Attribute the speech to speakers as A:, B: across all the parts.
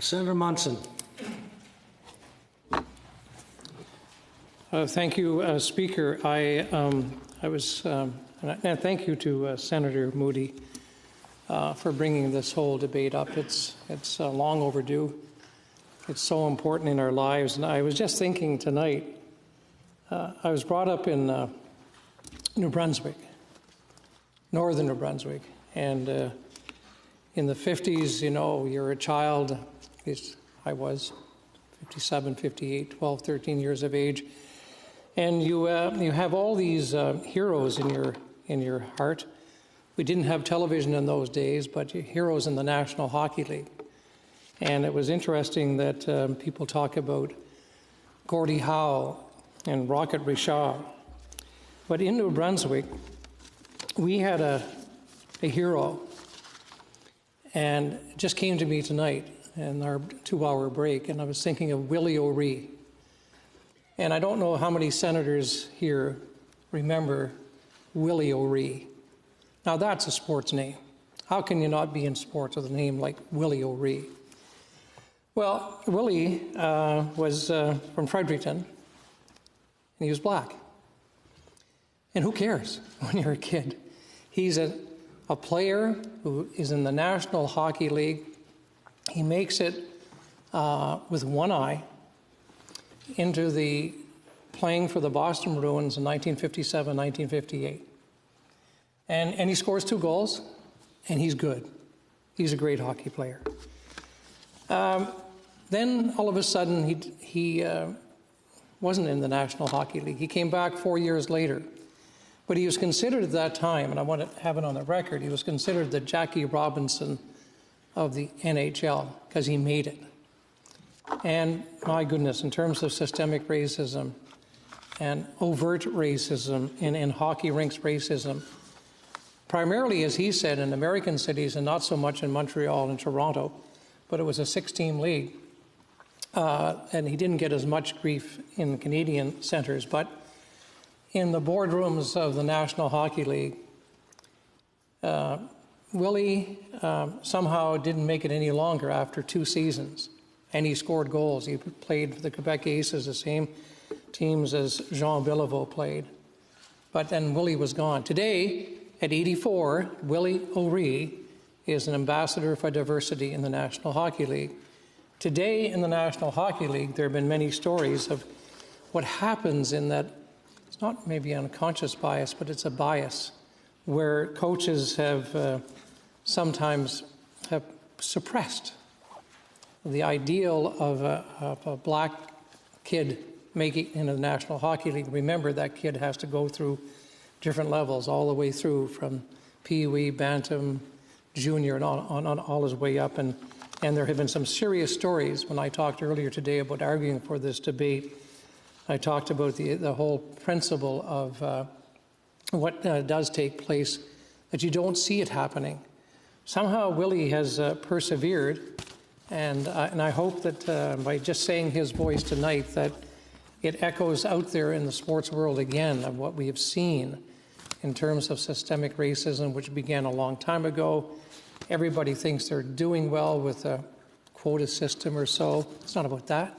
A: Senator Munson.
B: Thank you, Speaker. And thank you to Senator Moody for bringing this whole debate up. It's long overdue. It's so important in our lives. And I was just thinking tonight, I was brought up in New Brunswick, northern New Brunswick, and in the 50s, you know, you're a child, at least I was, 57, 58, 12, 13 years of age, and you have all these heroes in your heart. We didn't have television in those days, but heroes in the National Hockey League. And it was interesting that people talk about Gordie Howe and Rocket Richard. But in New Brunswick, we had a hero, and it just came to me tonight in our 2-hour break, and I was thinking of Willie O'Ree. And I don't know how many senators here remember Willie O'Ree. Now that's a sports name. How can you not be in sports with a name like Willie O'Ree? Well, Willie was from Fredericton, and he was black. And who cares when you're a kid? He's a player who is in the National Hockey League. He makes it with one eye into the playing for the Boston Bruins in 1957, 1958. And he scores 2 goals, and he's good. He's a great hockey player. Then all of a sudden, he wasn't in the National Hockey League. He came back 4 years later. But he was considered at that time, and I want to have it on the record, he was considered the Jackie Robinson of the NHL because he made it. And my goodness, in terms of systemic racism and overt racism and in hockey rinks racism, primarily, as he said, in American cities and not so much in Montreal and Toronto, but it was a 6-team league. And he didn't get as much grief in Canadian centres, but in the boardrooms of the National Hockey League, Willie somehow didn't make it any longer after 2 seasons, and he scored goals. He played for the Quebec Aces, the same teams as Jean Béliveau played. But then Willie was gone. Today, at 84, Willie O'Ree is an ambassador for diversity in the National Hockey League. Today in the National Hockey League, there have been many stories of what happens in that. It's not maybe unconscious bias, but it's a bias where coaches have sometimes have suppressed the ideal of a black kid making in a National Hockey League. Remember, that kid has to go through different levels all the way through from Pee-wee, Bantam, Junior, and on all his way up. And there have been some serious stories. When I talked earlier today about arguing for this debate, I talked about the whole principle of what does take place, that you don't see it happening. Somehow Willie has persevered, and I hope that by just saying his voice tonight, that it echoes out there in the sports world again of what we have seen in terms of systemic racism, which began a long time ago. Everybody thinks they're doing well with a quota system or so. It's not about that.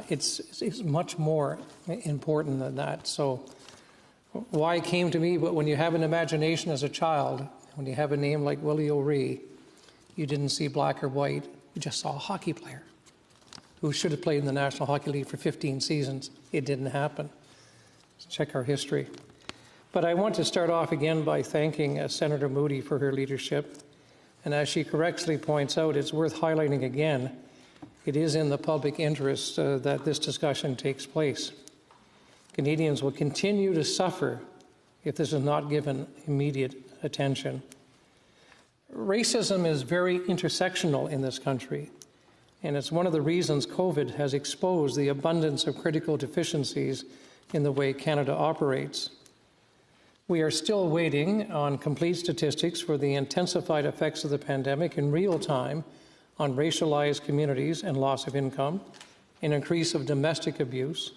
B: It's much more important than that. So why it came to me, but when you have an imagination as a child, when you have a name like Willie O'Ree, you didn't see black or white, you just saw a hockey player who should have played in the National Hockey League for 15 seasons. It didn't happen. Let's check our history. But I want to start off again by thanking Senator Moody for her leadership. And as she correctly points out, it's worth highlighting again, it is in the public interest that this discussion takes place. Canadians will continue to suffer if this is not given immediate attention. Racism is very intersectional in this country, and it's one of the reasons COVID has exposed the abundance of critical deficiencies in the way Canada operates. We are still waiting on complete statistics for the intensified effects of the pandemic in real time on racialized communities and loss of income, an increase of domestic abuse,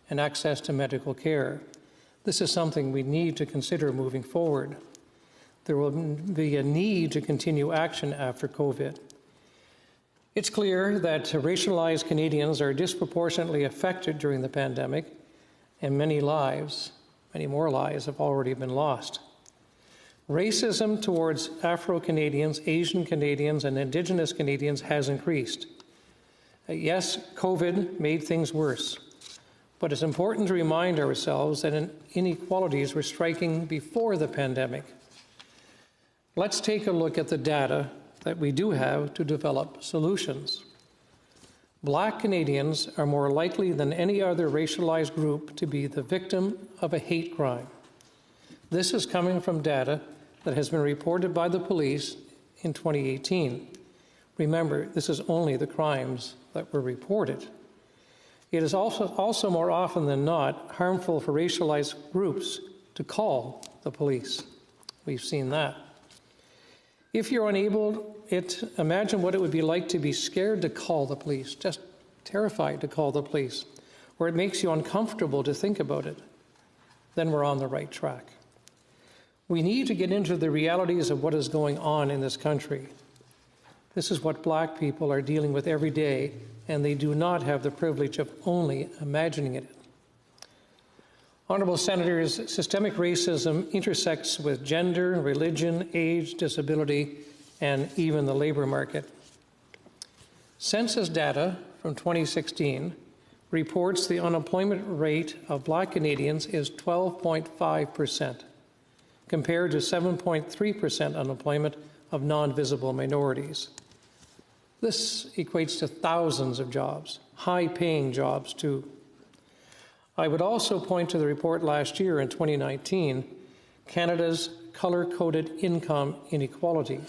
B: and access to medical care. This is something we need to consider moving forward. There will be a need to continue action after COVID. It's clear that racialized Canadians are disproportionately affected during the pandemic, and many more lives have already been lost. Racism towards Afro-Canadians, Asian Canadians, and Indigenous Canadians has increased. Yes, COVID made things worse, but it's important to remind ourselves that inequalities were striking before the pandemic. Let's take a look at the data that we do have to develop solutions. Black Canadians are more likely than any other racialized group to be the victim of a hate crime. This is coming from data that has been reported by the police in 2018. Remember, this is only the crimes that were reported. It is also more often than not harmful for racialized groups to call the police. We've seen that. If you're unable, imagine what it would be like to be scared to call the police, just terrified to call the police, or it makes you uncomfortable to think about it. Then we're on the right track. We need to get into the realities of what is going on in this country. This is what Black people are dealing with every day, and they do not have the privilege of only imagining it. Honourable Senators, systemic racism intersects with gender, religion, age, disability, and even the labour market. Census data from 2016 reports the unemployment rate of Black Canadians is 12.5%, compared to 7.3% unemployment of non-visible minorities. This equates to thousands of jobs, high-paying jobs too. I would also point to the report last year in 2019, Canada's Colour-Coded Income Inequality,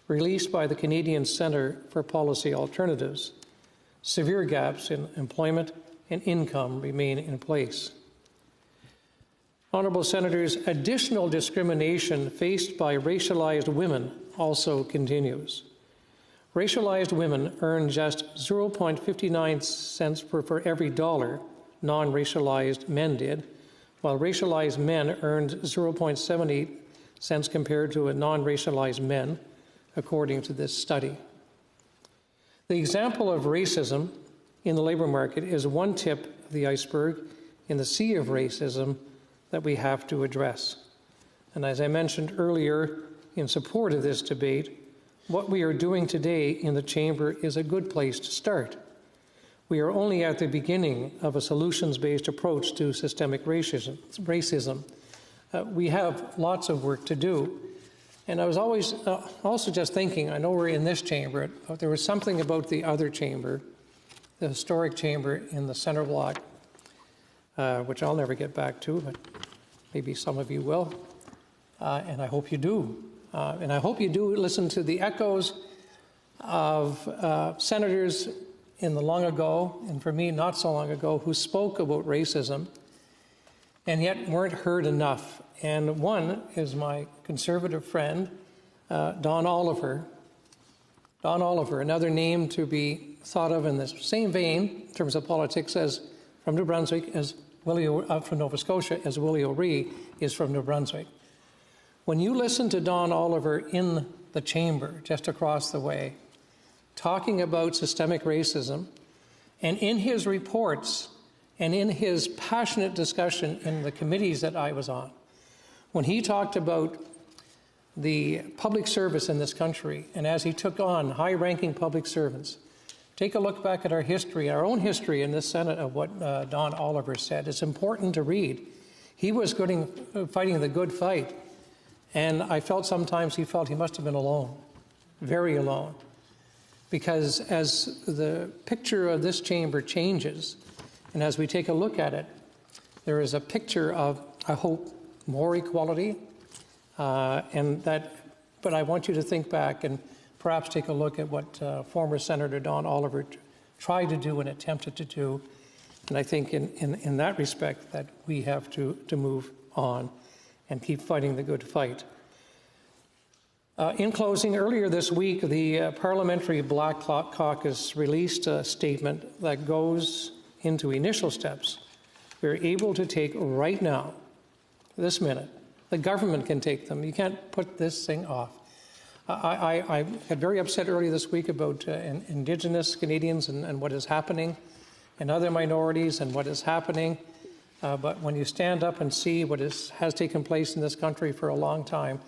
B: released by the Canadian Centre for Policy Alternatives. Severe gaps in employment and income remain in place. Honourable Senators, additional discrimination faced by racialized women also continues. Racialized women earn just 0.59 cents for every dollar non-racialized men did, while racialized men earned 0.78 cents compared to non-racialized men, according to this study. The example of racism in the labour market is one tip of the iceberg in the sea of racism that we have to address. And as I mentioned earlier, in support of this debate, what we are doing today in the Chamber is a good place to start. We are only at the beginning of a solutions-based approach to systemic racism. We have lots of work to do. And I was always also just thinking, I know we're in this chamber, but there was something about the other chamber, the historic chamber in the center block, which I'll never get back to, but maybe some of you will. And I hope you do. And I hope you do listen to the echoes of senators in the long ago, and for me, not so long ago, who spoke about racism and yet weren't heard enough. And one is my conservative friend, Don Oliver. Don Oliver, another name to be thought of in the same vein in terms of politics as from New Brunswick, as from Nova Scotia, as Willie O'Ree is from New Brunswick. When you listen to Don Oliver in the chamber just across the way, talking about systemic racism, and in his reports and in his passionate discussion in the committees that I was on, when he talked about the public service in this country, and as he took on high-ranking public servants, take a look back at our history, our own history in this Senate of what Don Oliver said. It's important to read. He was fighting the good fight, and I felt sometimes he felt he must have been alone, very alone. Because as the picture of this chamber changes, and as we take a look at it, there is a picture of, I hope, more equality, but I want you to think back and perhaps take a look at what former Senator Don Oliver tried to do and attempted to do. And I think in that respect that we have to move on and keep fighting the good fight. In closing, earlier this week, the Parliamentary Black Caucus released a statement that goes into initial steps we're able to take right now, this minute. The government can take them. You can't put this thing off. I got very upset earlier this week about Indigenous Canadians and what is happening, and other minorities and what is happening. But when you stand up and see what has taken place in this country for a long time,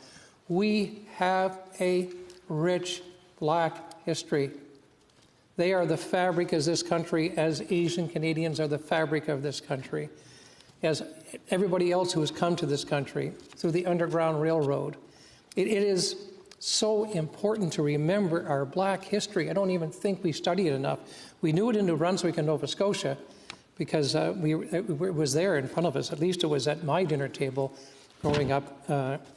B: we have a rich Black history. They are the fabric of this country, as Asian Canadians are the fabric of this country, as everybody else who has come to this country through the Underground Railroad. It is so important to remember our Black history. I don't even think we study it enough. We knew it in New Brunswick and Nova Scotia because it was there in front of us. At least it was at my dinner table growing up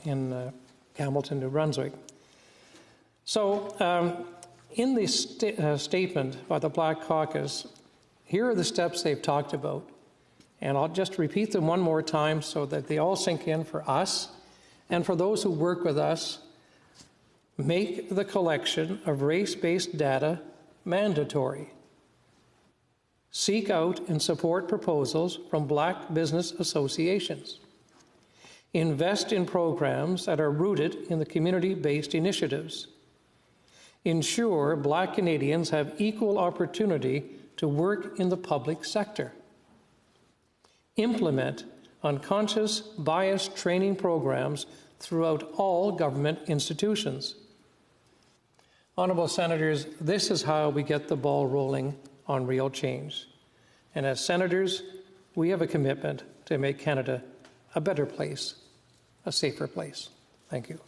B: in Hamilton, New Brunswick. So in the statement by the Black Caucus, here are the steps they've talked about. And I'll just repeat them one more time so that they all sink in for us and for those who work with us. Make the collection of race-based data mandatory. Seek out and support proposals from Black business associations. Invest in programs that are rooted in the community-based initiatives. Ensure Black Canadians have equal opportunity to work in the public sector. Implement unconscious bias training programs throughout all government institutions. Honourable Senators, this is how we get the ball rolling on real change. And as Senators, we have a commitment to make Canada a better place, a safer place. Thank you.